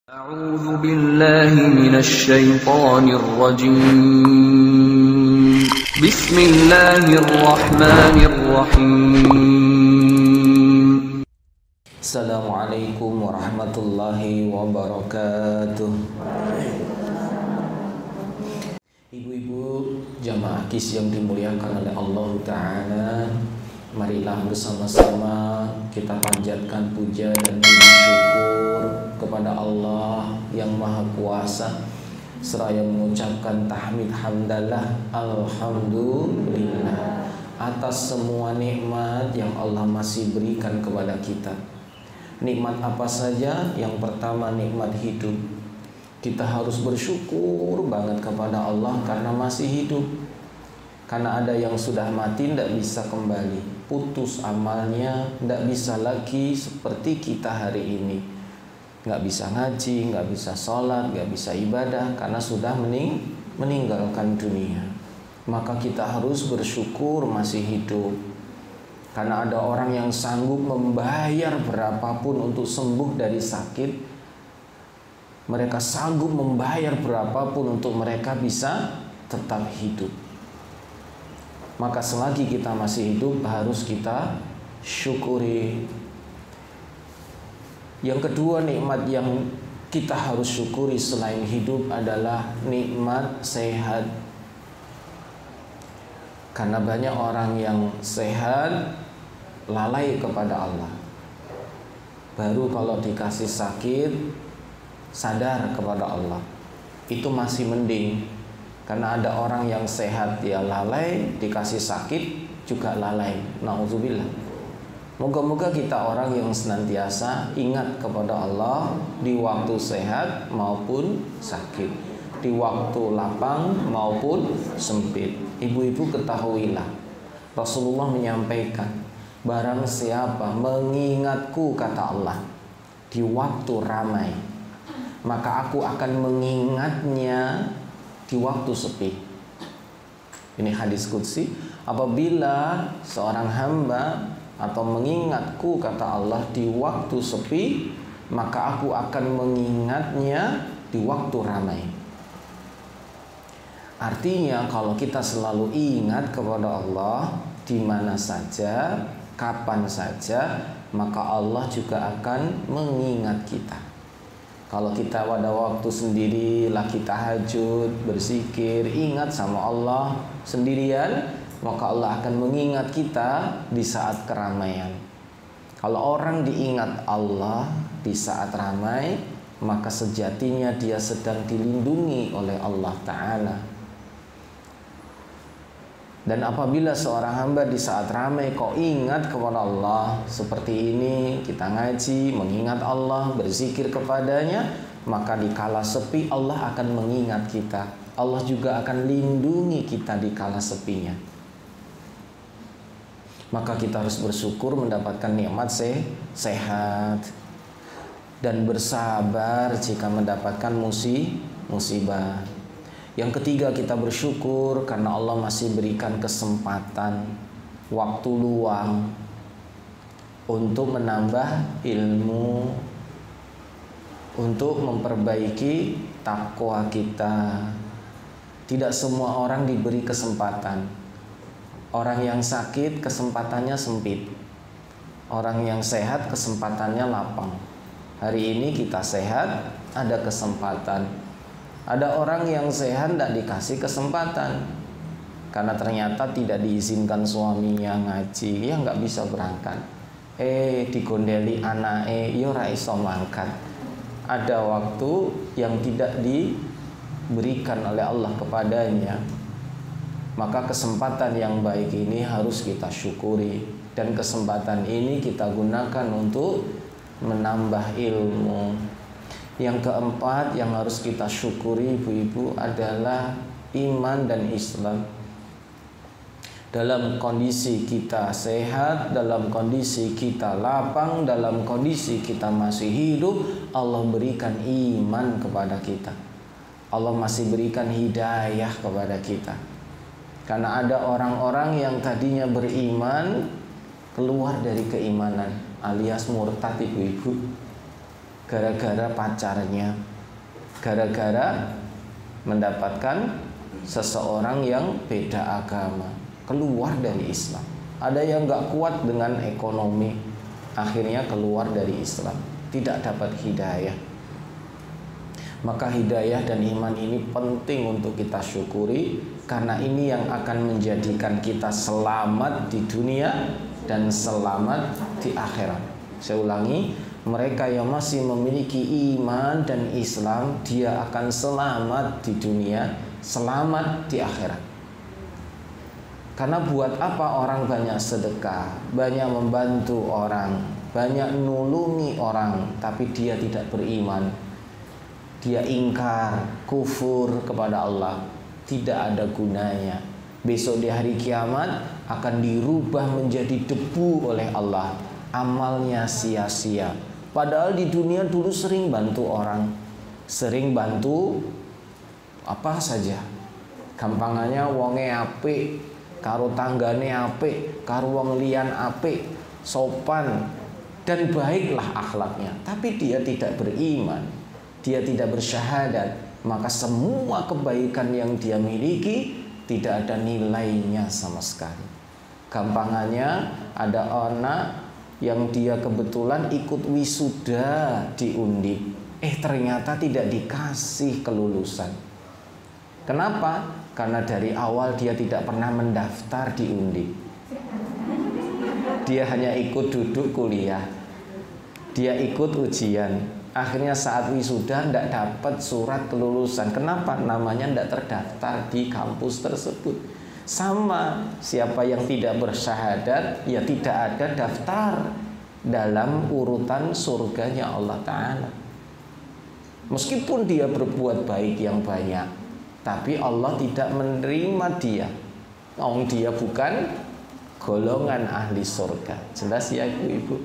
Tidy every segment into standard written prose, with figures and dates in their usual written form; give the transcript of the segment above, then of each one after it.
أعوذ بالله من الشيطان الرجيم بسم الله الرحمن الرحيم Assalamualaikum warahmatullahi wabarakatuh. Ibu-ibu jamaah KIS yang dimuliakan oleh Allah Ta'ala, marilah bersama-sama kita panjatkan puja dan puji syukur kepada Allah yang Maha Kuasa, seraya mengucapkan tahmid hamdalah alhamdulillah atas semua nikmat yang Allah masih berikan kepada kita. Nikmat apa saja? Yang pertama, nikmat hidup. Kita harus bersyukur banget kepada Allah karena masih hidup. Karena ada yang sudah mati tidak bisa kembali, putus amalnya, tidak bisa lagi seperti kita hari ini. Nggak bisa ngaji, nggak bisa sholat, nggak bisa ibadah karena sudah meninggalkan dunia. Maka kita harus bersyukur masih hidup. Karena ada orang yang sanggup membayar berapapun untuk sembuh dari sakit. Mereka sanggup membayar berapapun untuk mereka bisa tetap hidup. Maka selagi kita masih hidup harus kita syukuri. Yang kedua, nikmat yang kita harus syukuri selain hidup adalah nikmat sehat. Karena banyak orang yang sehat lalai kepada Allah. Baru kalau dikasih sakit sadar kepada Allah. Itu masih mending. Karena ada orang yang sehat dia lalai, dikasih sakit juga lalai. Nauzubillah. Moga-moga kita orang yang senantiasa ingat kepada Allah di waktu sehat maupun sakit, di waktu lapang maupun sempit. Ibu-ibu ketahuilah, Rasulullah menyampaikan, barang siapa mengingatku, kata Allah, di waktu ramai, maka aku akan mengingatnya di waktu sepi. Ini hadis qudsi. Apabila seorang hamba atau mengingatku, kata Allah, di waktu sepi, maka aku akan mengingatnya di waktu ramai. Artinya kalau kita selalu ingat kepada Allah di mana saja, kapan saja, maka Allah juga akan mengingat kita. Kalau kita pada waktu sendiri lagi tahajud, berzikir, ingat sama Allah sendirian, maka Allah akan mengingat kita di saat keramaian. Kalau orang diingat Allah di saat ramai, maka sejatinya dia sedang dilindungi oleh Allah Ta'ala. Dan apabila seorang hamba di saat ramai kok ingat kepada Allah seperti ini, kita ngaji, mengingat Allah, berzikir kepadanya, maka di kala sepi Allah akan mengingat kita. Allah juga akan lindungi kita di kala sepinya. Maka kita harus bersyukur mendapatkan nikmat sehat dan bersabar jika mendapatkan musibah. Yang ketiga, kita bersyukur karena Allah masih berikan kesempatan, waktu luang untuk menambah ilmu, untuk memperbaiki takwa kita. Tidak semua orang diberi kesempatan. Orang yang sakit kesempatannya sempit. Orang yang sehat kesempatannya lapang. Hari ini kita sehat, ada kesempatan. Ada orang yang sehat tidak dikasih kesempatan karena ternyata tidak diizinkan suaminya ngaji, ya nggak bisa berangkat. Digondeli anake, yo ra iso mangkat. Ada waktu yang tidak diberikan oleh Allah kepadanya. Maka kesempatan yang baik ini harus kita syukuri, dan kesempatan ini kita gunakan untuk menambah ilmu. Yang keempat yang harus kita syukuri, ibu-ibu, adalah iman dan Islam. Dalam kondisi kita sehat, dalam kondisi kita lapang, dalam kondisi kita masih hidup, Allah berikan iman kepada kita. Allah masih berikan hidayah kepada kita. Karena ada orang-orang yang tadinya beriman keluar dari keimanan alias murtad, ibu-ibu. gara-gara pacarnya, gara-gara mendapatkan seseorang yang beda agama, keluar dari Islam. Ada yang gak kuat dengan ekonomi, akhirnya keluar dari Islam, tidak dapat hidayah. Maka hidayah dan iman ini penting untuk kita syukuri, karena ini yang akan menjadikan kita selamat di dunia dan selamat di akhirat. Saya ulangi, mereka yang masih memiliki iman dan Islam, dia akan selamat di dunia, selamat di akhirat. Karena buat apa orang banyak sedekah, banyak membantu orang, banyak nulungi orang, tapi dia tidak beriman, dia ingkar, kufur kepada Allah, tidak ada gunanya. Besok di hari kiamat akan dirubah menjadi debu oleh Allah, amalnya sia-sia. Padahal di dunia dulu sering bantu orang, sering bantu apa saja. Gampangannya wonge apik, karo tanggane apik, karo wong liyan apik, sopan dan baiklah akhlaknya. Tapi dia tidak beriman, dia tidak bersyahadat, maka semua kebaikan yang dia miliki tidak ada nilainya sama sekali. Gampangannya ada anak yang dia kebetulan ikut wisuda di Undip, ternyata tidak dikasih kelulusan. Kenapa? Karena dari awal dia tidak pernah mendaftar di Undip. Dia hanya ikut duduk kuliah, dia ikut ujian, akhirnya saat wisuda tidak dapat surat kelulusan. Kenapa? Namanya tidak terdaftar di kampus tersebut. Sama, siapa yang tidak bersyahadat, ya tidak ada daftar dalam urutan surganya Allah Ta'ala. Meskipun dia berbuat baik yang banyak, tapi Allah tidak menerima dia. Dia bukan golongan ahli surga. Jelas ya ibu-ibu?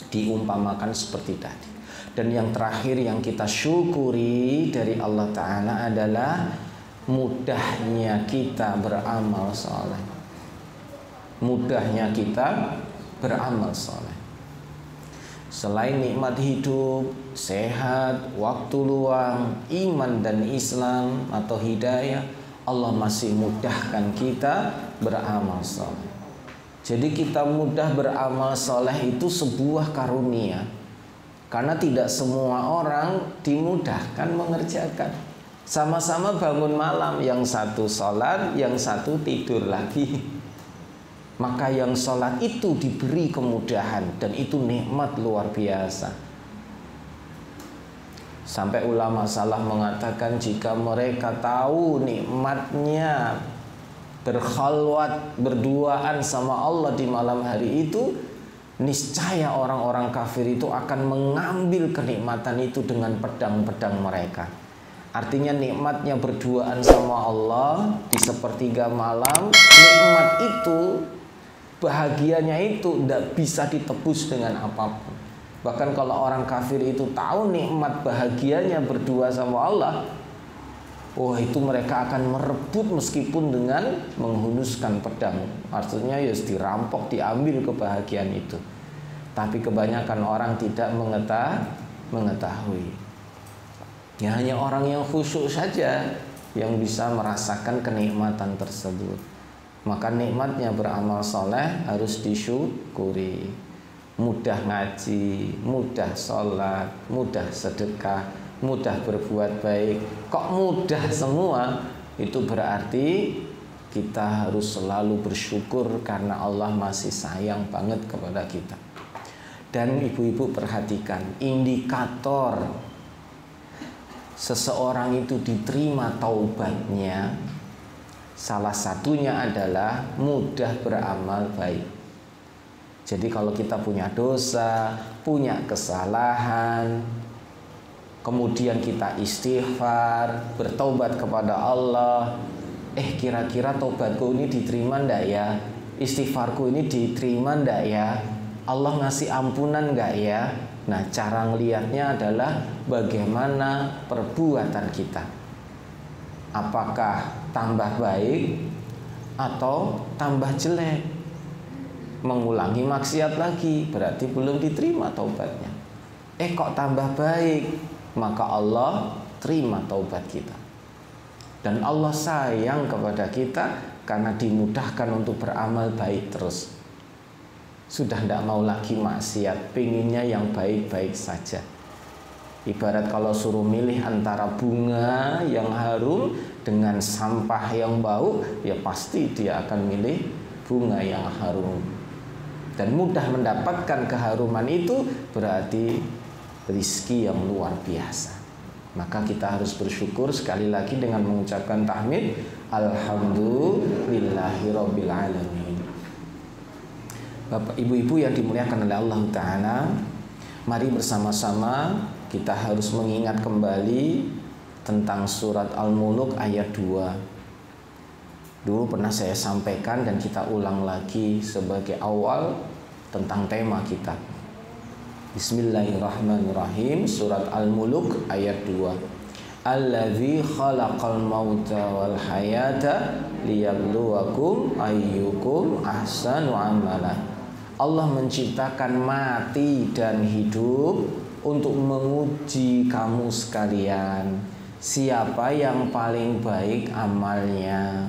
Diumpamakan seperti tadi. Dan yang terakhir yang kita syukuri dari Allah Ta'ala adalah mudahnya kita beramal soleh. Mudahnya kita beramal soleh. Selain nikmat hidup, sehat, waktu luang, iman dan Islam atau hidayah, Allah masih mudahkan kita beramal soleh. Jadi kita mudah beramal soleh itu sebuah karunia, karena tidak semua orang dimudahkan mengerjakan. Sama-sama bangun malam, yang satu sholat, yang satu tidur lagi. Maka yang sholat itu diberi kemudahan, dan itu nikmat luar biasa. Sampai ulama salaf mengatakan, jika mereka tahu nikmatnya berkhalwat, berduaan sama Allah di malam hari itu, niscaya orang-orang kafir itu akan mengambil kenikmatan itu dengan pedang-pedang mereka. Artinya nikmatnya berduaan sama Allah di sepertiga malam, nikmat itu, bahagianya itu tidak bisa ditebus dengan apapun. Bahkan kalau orang kafir itu tahu nikmat bahagianya berdua sama Allah, itu mereka akan merebut meskipun dengan menghunuskan pedang. Artinya ya dirampok, diambil kebahagiaan itu. Tapi kebanyakan orang tidak mengetahui. Ya, hanya orang yang khusyuk saja yang bisa merasakan kenikmatan tersebut. Maka nikmatnya beramal soleh harus disyukuri. Mudah ngaji, mudah sholat, mudah sedekah, mudah berbuat baik. Kok mudah semua? Itu berarti kita harus selalu bersyukur karena Allah masih sayang banget kepada kita. Dan ibu-ibu perhatikan, indikator seseorang itu diterima taubatnya, salah satunya adalah mudah beramal baik. Jadi kalau kita punya dosa, punya kesalahan, kemudian kita istighfar, bertaubat kepada Allah, kira-kira taubatku ini diterima ndak ya? Istighfarku ini diterima ndak ya? Allah ngasih ampunan nggak ya? Nah, cara ngelihatnya adalah bagaimana perbuatan kita. Apakah tambah baik atau tambah jelek? Mengulangi maksiat lagi berarti belum diterima taubatnya. kok tambah baik, maka Allah terima taubat kita. Dan Allah sayang kepada kita karena dimudahkan untuk beramal baik terus. Sudah tidak mau lagi maksiat, pinginnya yang baik-baik saja. Ibarat kalau suruh milih antara bunga yang harum dengan sampah yang bau, ya pasti dia akan milih bunga yang harum. Dan mudah mendapatkan keharuman itu berarti rizki yang luar biasa. Maka kita harus bersyukur sekali lagi dengan mengucapkan tahmid, alhamdulillahirabbil alamin. Bapak ibu-ibu yang dimuliakan oleh Allah Ta'ala, mari bersama-sama kita harus mengingat kembali tentang surat Al-Muluk ayat 2. Dulu pernah saya sampaikan dan kita ulang lagi sebagai awal tentang tema kita. Bismillahirrahmanirrahim. Surat Al-Muluk ayat 2. Allazi khalaqal mauta wal hayata liyabluwakum ayyukum ahsanu amala. Allah menciptakan mati dan hidup untuk menguji kamu sekalian, siapa yang paling baik amalnya.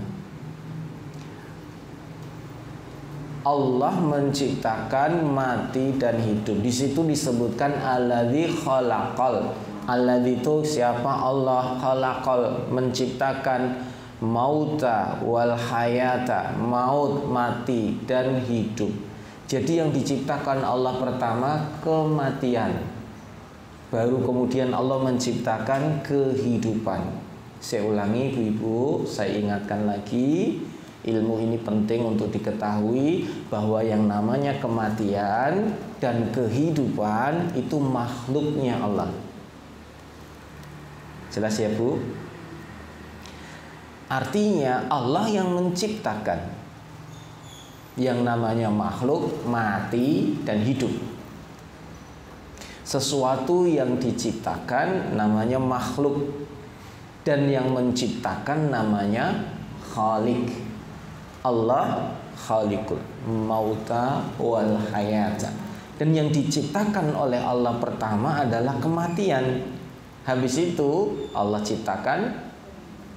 Allah menciptakan mati dan hidup. Di situ disebutkan alladzi khalaqal. Alladzi itu siapa? Allah. Khalaqal, menciptakan mauta wal hayata, maut, mati dan hidup. Jadi yang diciptakan Allah pertama kematian, baru kemudian Allah menciptakan kehidupan. Saya ulangi ibu-ibu, saya ingatkan lagi, ilmu ini penting untuk diketahui bahwa yang namanya kematian dan kehidupan itu makhluknya Allah. Jelas ya Bu? Artinya Allah yang menciptakan yang namanya makhluk, mati dan hidup. Sesuatu yang diciptakan namanya makhluk, dan yang menciptakan namanya Khalik. Allah Khalikul mauta wal hayata. Dan yang diciptakan oleh Allah pertama adalah kematian. Habis itu Allah ciptakan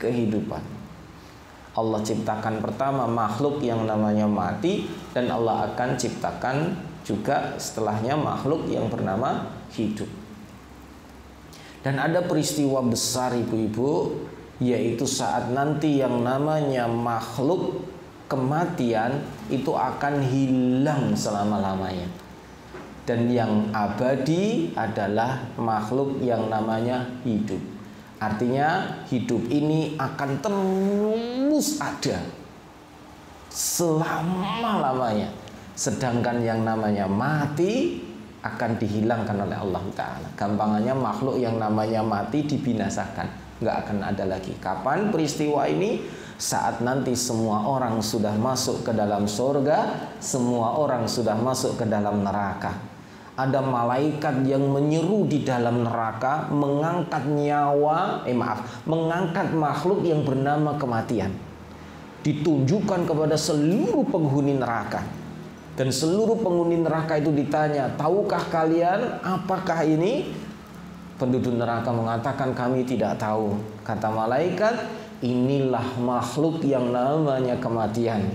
kehidupan. Allah ciptakan pertama makhluk yang namanya mati, dan Allah akan ciptakan juga setelahnya makhluk yang bernama hidup. Dan ada peristiwa besar ibu-ibu, yaitu saat nanti yang namanya makhluk kematian itu akan hilang selama-lamanya. Dan yang abadi adalah makhluk yang namanya hidup. Artinya hidup ini akan terus ada selama-lamanya. Sedangkan yang namanya mati akan dihilangkan oleh Allah Ta'ala. Gampangannya makhluk yang namanya mati dibinasakan, nggak akan ada lagi. Kapan peristiwa ini? Saat nanti semua orang sudah masuk ke dalam surga, semua orang sudah masuk ke dalam neraka. Ada malaikat yang menyeru di dalam neraka, mengangkat mengangkat makhluk yang bernama kematian. Ditunjukkan kepada seluruh penghuni neraka. Dan seluruh penghuni neraka itu ditanya, tahukah kalian apakah ini? Penduduk neraka mengatakan, kami tidak tahu. Kata malaikat, inilah makhluk yang namanya kematian.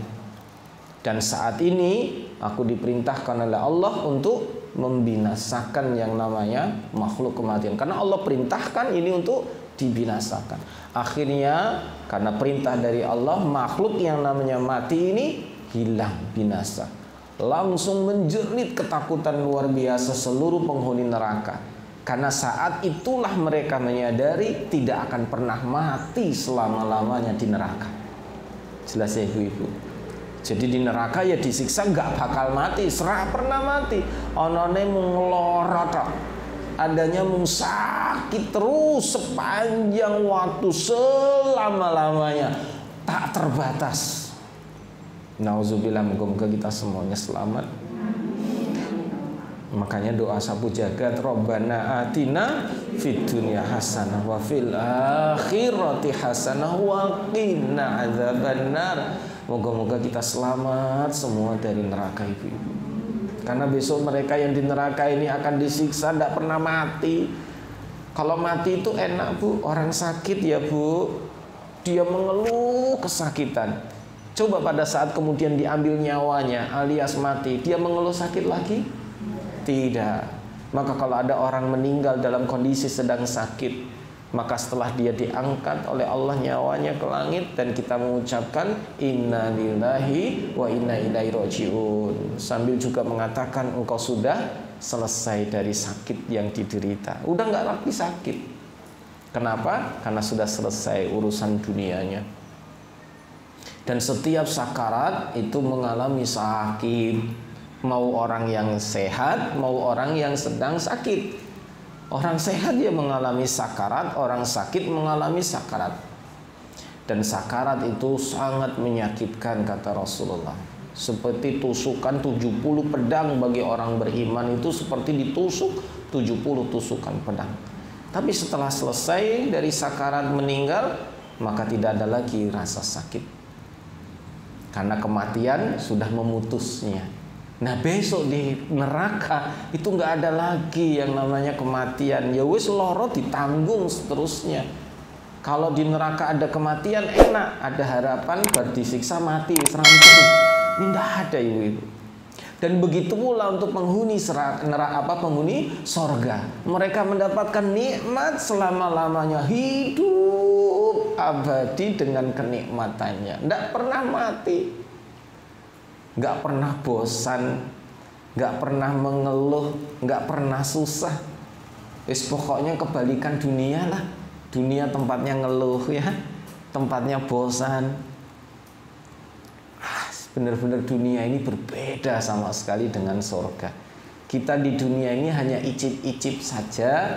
Dan saat ini aku diperintahkan oleh Allah untuk membinasakan yang namanya makhluk kematian. Karena Allah perintahkan ini untuk dibinasakan. Akhirnya karena perintah dari Allah, makhluk yang namanya mati ini hilang, binasa. Langsung menjerit ketakutan luar biasa seluruh penghuni neraka. Karena saat itulah mereka menyadari tidak akan pernah mati selama-lamanya di neraka. Jelas ya ibu-ibu? Jadi di neraka ya disiksa nggak bakal mati, serah pernah mati. Onone mung ngelorot, adanya mung sakit terus sepanjang waktu selama-lamanya, tak terbatas. Nauzubillah, moga-moga kita semuanya selamat. Makanya doa sapu jagat, Rabbana atina fid dunya hasanah wa fil akhirati hasanah wa qina adzabannar. Moga-moga kita selamat semua dari neraka ibu-ibu. Karena besok mereka yang di neraka ini akan disiksa, tidak pernah mati. Kalau mati itu enak Bu, orang sakit ya Bu, dia mengeluh kesakitan. Coba pada saat kemudian diambil nyawanya alias mati, dia mengeluh sakit lagi? Tidak. Maka kalau ada orang meninggal dalam kondisi sedang sakit, maka setelah dia diangkat oleh Allah nyawanya ke langit dan kita mengucapkan inna lillahi wa inna ilaihi rajiun, sambil juga mengatakan engkau sudah selesai dari sakit yang diderita, udah nggak lagi sakit. Kenapa? Karena sudah selesai urusan dunianya. Dan setiap sakarat itu mengalami sakit, mau orang yang sehat, mau orang yang sedang sakit. Orang sehat dia mengalami sakarat, orang sakit mengalami sakarat. Dan sakarat itu sangat menyakitkan kata Rasulullah. Seperti tusukan 70 pedang bagi orang beriman, itu seperti ditusuk 70 tusukan pedang. Tapi setelah selesai dari sakarat meninggal, maka tidak ada lagi rasa sakit. Karena kematian sudah memutusnya. Nah besok di neraka itu nggak ada lagi yang namanya kematian. Ya wis loro ditanggung seterusnya. Kalau di neraka ada kematian enak, ada harapan baru disiksa mati serampung. Ini nggak ada ibu-ibu. Dan begitu pula untuk penghuni penghuni sorga. Mereka mendapatkan nikmat selama-lamanya, hidup abadi dengan kenikmatannya. Nggak pernah mati. Gak pernah bosan, gak pernah mengeluh, gak pernah susah. Pokoknya kebalikan dunia lah. Dunia tempatnya ngeluh ya, tempatnya bosan. Benar-benar dunia ini berbeda sama sekali dengan surga. Kita di dunia ini hanya icip-icip saja,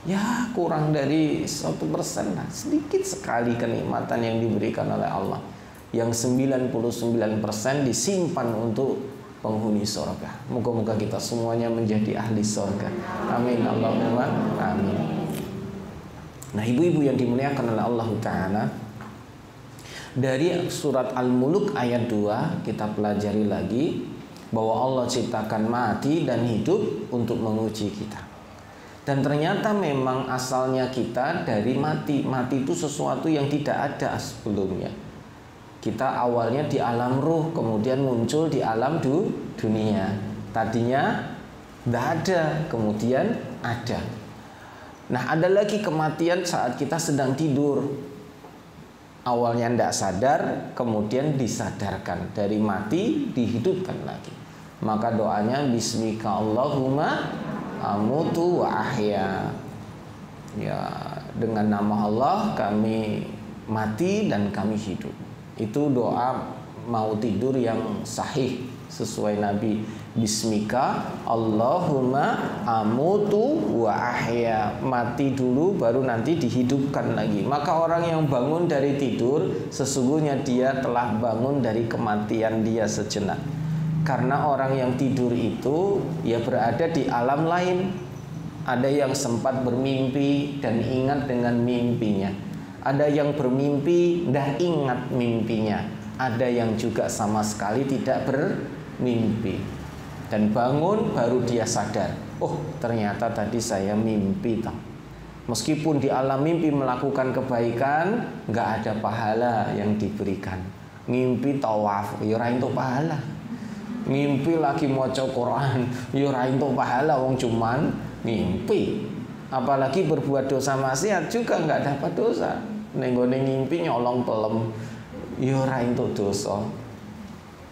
ya kurang dari 1% lah. Sedikit sekali kenikmatan yang diberikan oleh Allah. Yang 99% disimpan untuk penghuni surga. Moga-moga kita semuanya menjadi ahli surga. Amin Allahumma amin. Nah ibu-ibu yang dimuliakan oleh Allah Ta'ala, dari surat Al-Muluk ayat 2 kita pelajari lagi bahwa Allah ciptakan mati dan hidup untuk menguji kita. Dan ternyata memang asalnya kita dari mati. Mati itu sesuatu yang tidak ada sebelumnya. Kita awalnya di alam ruh, kemudian muncul di alam dunia. Tadinya tidak ada, kemudian ada. Nah ada lagi kematian saat kita sedang tidur. Awalnya tidak sadar, kemudian disadarkan. Dari mati dihidupkan lagi. Maka doanya bismika Allahumma amutu wa ahya. Ya, dengan nama Allah kami mati dan kami hidup. Itu doa mau tidur yang sahih sesuai Nabi. Bismika Allahumma amutu wa ahya. Mati dulu baru nanti dihidupkan lagi. Maka orang yang bangun dari tidur sesungguhnya dia telah bangun dari kematian dia sejenak. Karena orang yang tidur itu ya berada di alam lain. Ada yang sempat bermimpi dan ingat dengan mimpinya. Ada yang bermimpi dah ingat mimpinya. Ada yang juga sama sekali tidak bermimpi. Dan bangun baru dia sadar. Oh ternyata tadi saya mimpi toh. Meskipun di alam mimpi melakukan kebaikan, nggak ada pahala yang diberikan. Mimpi tawaf, ya ora entuk pahala. Mimpi lagi maca Quran, ya ora entuk pahala, wong cuman mimpi. Apalagi berbuat dosa maksiat juga nggak dapat dosa. Nenggone ngimpi nyolong pelem, ya ora entuk dosa.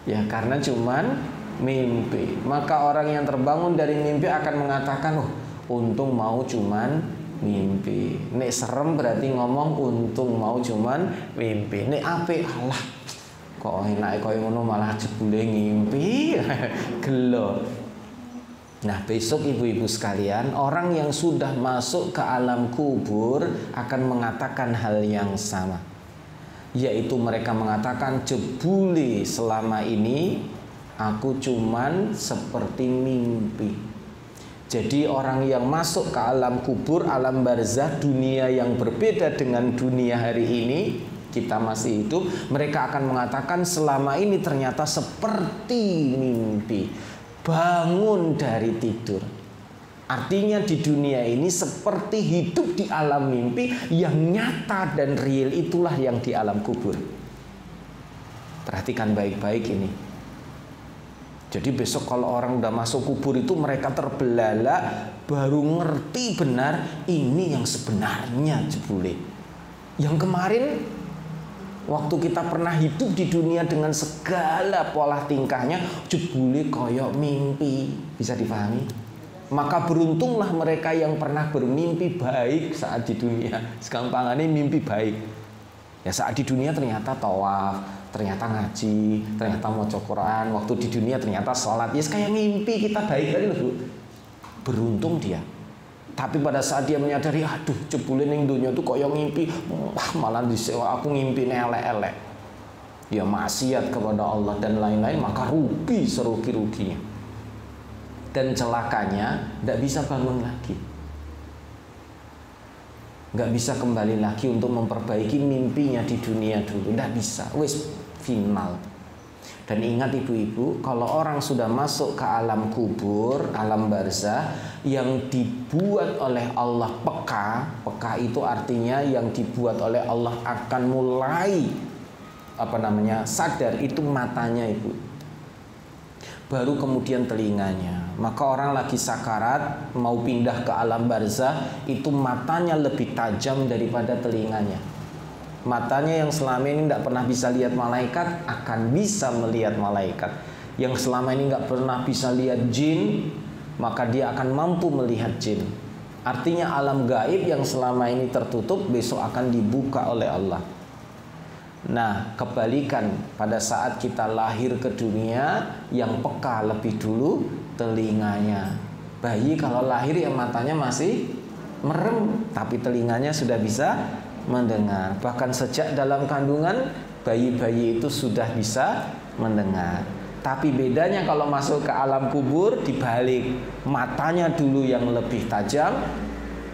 Ya karena cuman mimpi. Maka orang yang terbangun dari mimpi akan mengatakan, oh untung mau cuman mimpi. Nek serem berarti ngomong untung mau cuman mimpi. Nek apik alah kok enak koyo ngono malah jebule ngimpi. Gelo. Nah besok ibu-ibu sekalian, orang yang sudah masuk ke alam kubur akan mengatakan hal yang sama. Yaitu mereka mengatakan, jebule selama ini aku cuman seperti mimpi. Jadi orang yang masuk ke alam kubur, alam barzah, dunia yang berbeda dengan dunia hari ini, kita masih hidup, mereka akan mengatakan selama ini ternyata seperti mimpi. bangun dari tidur. Artinya di dunia ini seperti hidup di alam mimpi yang nyata dan real, itulah yang di alam kubur. Perhatikan baik-baik ini. Jadi besok kalau orang udah masuk kubur itu mereka terbelalak, baru ngerti benar ini yang sebenarnya jebule. Yang kemarin waktu kita pernah hidup di dunia dengan segala pola tingkahnya, jebule koyok mimpi. Bisa dipahami? Maka beruntunglah mereka yang pernah bermimpi baik saat di dunia. Segampangannya mimpi baik. Ya saat di dunia ternyata tawaf, ternyata ngaji, ternyata maca Quran. Waktu di dunia ternyata sholat. Ya kayak mimpi kita baik tadi loh. Beruntung dia. Tapi pada saat dia menyadari, aduh jebule ning dunia tuh koyok mimpi, wah malah disewa aku ngimpi elek-elek. Ya maksiat kepada Allah dan lain-lain, maka rugi serugi-ruginya. Dan celakanya tidak bisa bangun lagi, nggak bisa kembali lagi untuk memperbaiki mimpinya di dunia dulu, tidak bisa, wis final. Dan ingat ibu-ibu, kalau orang sudah masuk ke alam kubur, alam barzah yang dibuat oleh Allah peka itu artinya yang dibuat oleh Allah akan mulai sadar, itu matanya ibu, baru kemudian telinganya. Maka orang lagi sakarat mau pindah ke alam barzah itu matanya lebih tajam daripada telinganya. Matanya yang selama ini tidak pernah bisa lihat malaikat akan bisa melihat malaikat. Yang selama ini nggak pernah bisa lihat jin, maka dia akan mampu melihat jin. Artinya alam gaib yang selama ini tertutup besok akan dibuka oleh Allah. Nah, kebalikan pada saat kita lahir ke dunia, yang peka lebih dulu telinganya. Bayi kalau lahir ya matanya masih merem, tapi telinganya sudah bisa mendengar. Bahkan sejak dalam kandungan, bayi-bayi itu sudah bisa mendengar. Tapi bedanya kalau masuk ke alam kubur dibalik, matanya dulu yang lebih tajam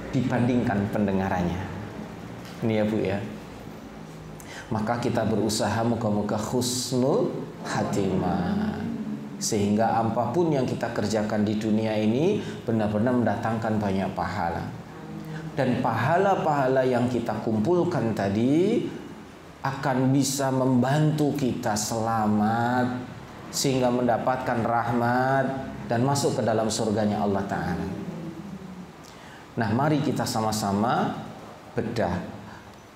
dibandingkan pendengarannya. Ini ya Bu ya. Maka kita berusaha moga-moga husnul khatimah, sehingga apapun yang kita kerjakan di dunia ini benar-benar mendatangkan banyak pahala. Dan pahala-pahala yang kita kumpulkan tadi akan bisa membantu kita selamat sehingga mendapatkan rahmat dan masuk ke dalam surganya Allah Ta'ala. Nah, mari kita sama-sama bedah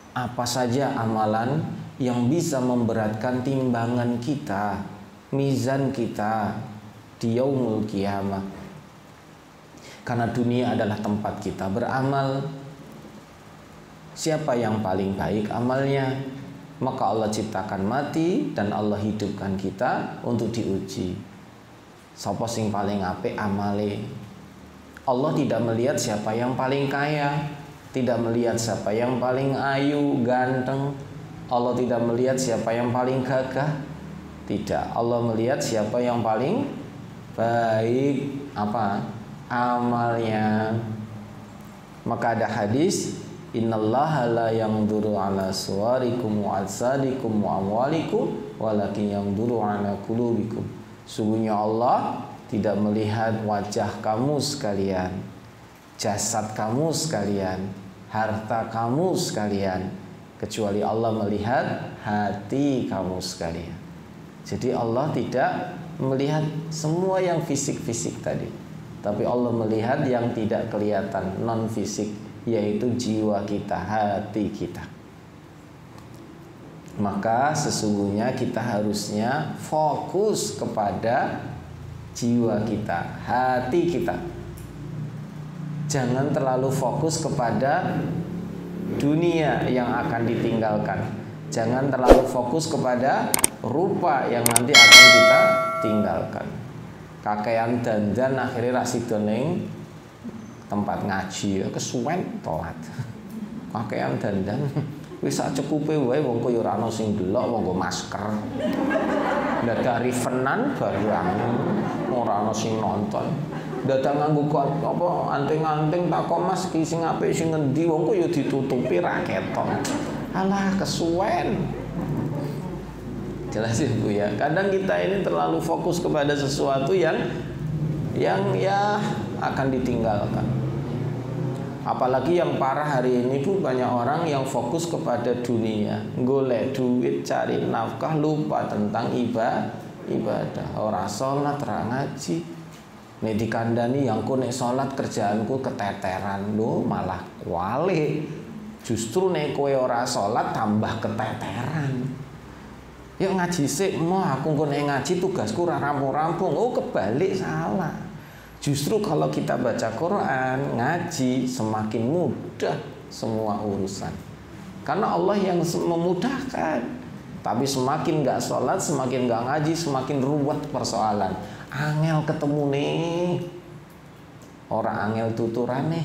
apa saja amalan yang bisa memberatkan timbangan kita, mizan kita di yaumul qiyamah. Karena dunia adalah tempat kita beramal. Siapa yang paling baik amalnya, maka Allah ciptakan mati dan Allah hidupkan kita untuk diuji. Sapa sing paling apik amale. Allah tidak melihat siapa yang paling kaya, tidak melihat siapa yang paling ayu, ganteng. Allah tidak melihat siapa yang paling gagah. Tidak, Allah melihat siapa yang paling baik amalnya. Maka ada hadis, innallaha la yanzuru ala suwarikum wa ajsadikum wa amwalikum walakin yanzuru ala qulubikum. Sungguhnya Allah tidak melihat wajah kamu sekalian, jasad kamu sekalian, harta kamu sekalian, kecuali Allah melihat hati kamu sekalian. Jadi Allah tidak melihat semua yang fisik-fisik tadi, tapi Allah melihat yang tidak kelihatan, non fisik, yaitu jiwa kita, hati kita. Maka sesungguhnya kita harusnya fokus kepada jiwa kita, hati kita. Jangan terlalu fokus kepada dunia yang akan ditinggalkan. Jangan terlalu fokus kepada rupa yang nanti akan kita tinggalkan. Kakean dandan akhirnya rasido ning tempat ngaji, kesuwen telat. Kakean dandan wis sak cukupe wae, wong kok ya ora ana sing delok, wong nggo masker. Dadak rivenan barang ora ana sing nonton. Dadak nganggo anting-anting tak kok Mas ki sing apik sing ngendi, wong kok ya ditutupi ra ketok. Alah kesuwen. Jelas ya Bu ya. Kadang kita ini terlalu fokus kepada sesuatu yang yang ya akan ditinggalkan. Apalagi yang parah hari ini Bu, banyak orang yang fokus kepada dunia, golek duit, cari nafkah, lupa tentang ibadah. Ora salat, ora ngaji. Nek dikandani yang ku nek salat kerjaanku keteteran, lho malah kuali. Justru nek kowe ora salat tambah keteteran. Yuk ngaji sik, mau aku nek ngaji tugasku ora rampung-rampung. Oh kebalik, salah. Justru kalau kita baca Quran, ngaji, semakin mudah semua urusan. Karena Allah yang memudahkan. Tapi semakin gak sholat, semakin gak ngaji, semakin ruwet persoalan. Angel ketemu nih, orang angel tuturan nih.